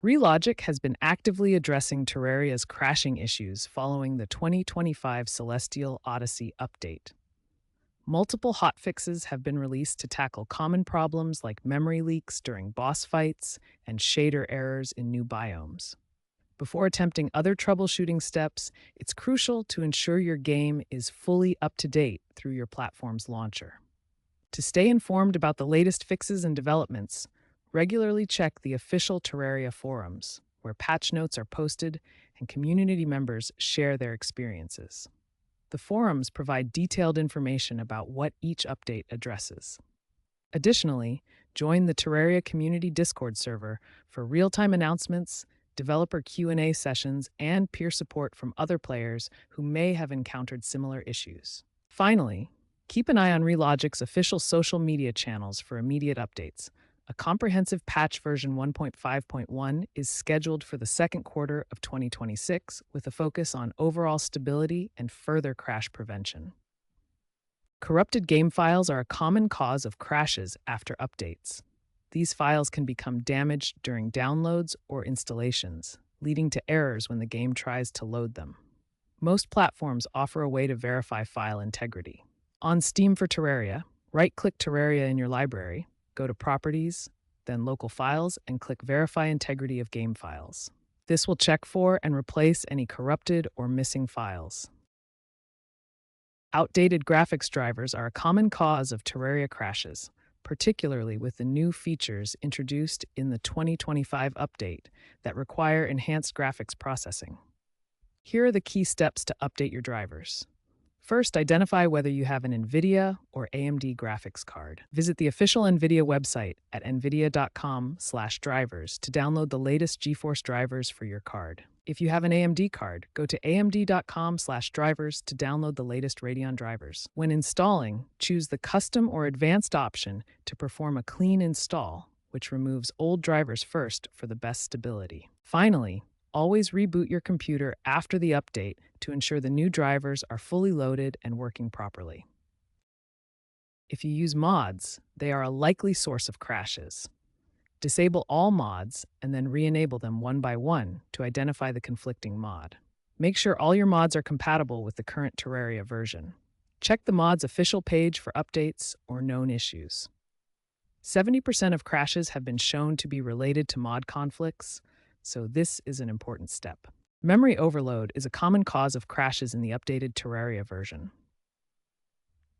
Relogic has been actively addressing Terraria's crashing issues following the 2025 Celestial Odyssey update. Multiple hotfixes have been released to tackle common problems like memory leaks during boss fights and shader errors in new biomes. Before attempting other troubleshooting steps, it's crucial to ensure your game is fully up to date through your platform's launcher. To stay informed about the latest fixes and developments, regularly check the official Terraria forums, where patch notes are posted and community members share their experiences. The forums provide detailed information about what each update addresses. Additionally, join the Terraria community Discord server for real-time announcements, developer Q&A sessions, and peer support from other players who may have encountered similar issues. Finally, keep an eye on Relogic's official social media channels for immediate updates. A comprehensive patch version 1.5.1 is scheduled for the second quarter of 2026 with a focus on overall stability and further crash prevention. Corrupted game files are a common cause of crashes after updates. These files can become damaged during downloads or installations, leading to errors when the game tries to load them. Most platforms offer a way to verify file integrity. On Steam for Terraria, right-click Terraria in your library, go to Properties, then Local Files, and click Verify Integrity of Game Files. This will check for and replace any corrupted or missing files. Outdated graphics drivers are a common cause of Terraria crashes, particularly with the new features introduced in the 2025 update that require enhanced graphics processing. Here are the key steps to update your drivers. First, identify whether you have an NVIDIA or AMD graphics card. Visit the official NVIDIA website at nvidia.com/drivers to download the latest GeForce drivers for your card. If you have an AMD card, go to amd.com/drivers to download the latest Radeon drivers. When installing, choose the custom or advanced option to perform a clean install, which removes old drivers first for the best stability. Finally, always reboot your computer after the update to ensure the new drivers are fully loaded and working properly. If you use mods, they are a likely source of crashes. Disable all mods and then re-enable them one by one to identify the conflicting mod. Make sure all your mods are compatible with the current Terraria version. Check the mod's official page for updates or known issues. 70% of crashes have been shown to be related to mod conflicts, so this is an important step. Memory overload is a common cause of crashes in the updated Terraria version.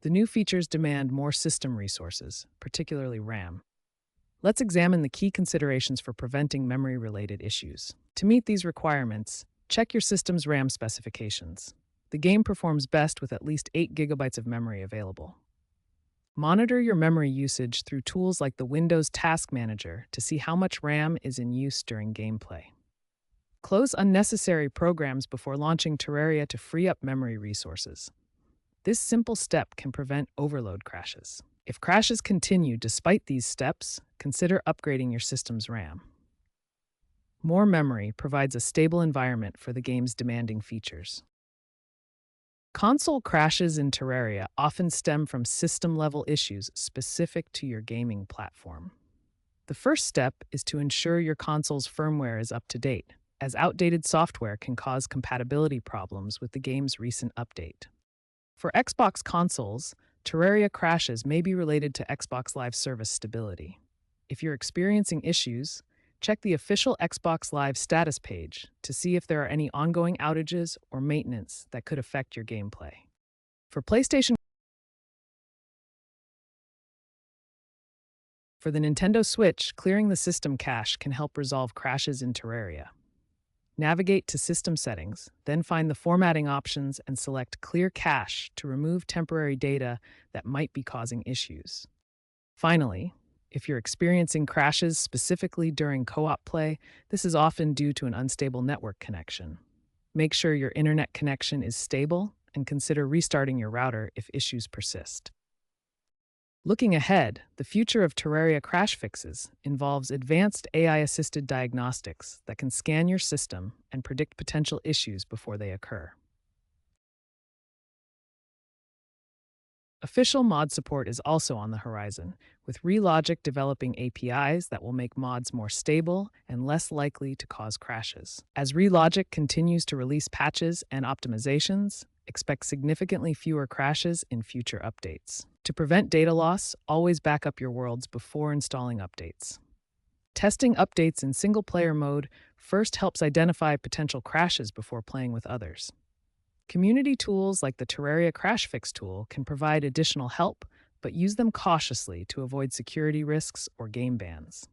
The new features demand more system resources, particularly RAM. Let's examine the key considerations for preventing memory-related issues. To meet these requirements, check your system's RAM specifications. The game performs best with at least 8 GB of memory available. Monitor your memory usage through tools like the Windows Task Manager to see how much RAM is in use during gameplay. Close unnecessary programs before launching Terraria to free up memory resources. This simple step can prevent overload crashes. If crashes continue despite these steps, consider upgrading your system's RAM. More memory provides a stable environment for the game's demanding features. Console crashes in Terraria often stem from system-level issues specific to your gaming platform. The first step is to ensure your console's firmware is up to date, as outdated software can cause compatibility problems with the game's recent update. For Xbox consoles, Terraria crashes may be related to Xbox Live Service stability. If you're experiencing issues, check the official Xbox Live status page to see if there are any ongoing outages or maintenance that could affect your gameplay. For the Nintendo Switch, clearing the system cache can help resolve crashes in Terraria. Navigate to System Settings, then find the formatting options and select Clear Cache to remove temporary data that might be causing issues. Finally, if you're experiencing crashes specifically during co-op play, this is often due to an unstable network connection. Make sure your internet connection is stable and consider restarting your router if issues persist. Looking ahead, the future of Terraria crash fixes involves advanced AI-assisted diagnostics that can scan your system and predict potential issues before they occur. Official mod support is also on the horizon, with Relogic developing APIs that will make mods more stable and less likely to cause crashes. As Relogic continues to release patches and optimizations, expect significantly fewer crashes in future updates. To prevent data loss, always back up your worlds before installing updates. Testing updates in single-player mode first helps identify potential crashes before playing with others. Community tools like the Terraria Crash Fix tool can provide additional help, but use them cautiously to avoid security risks or game bans.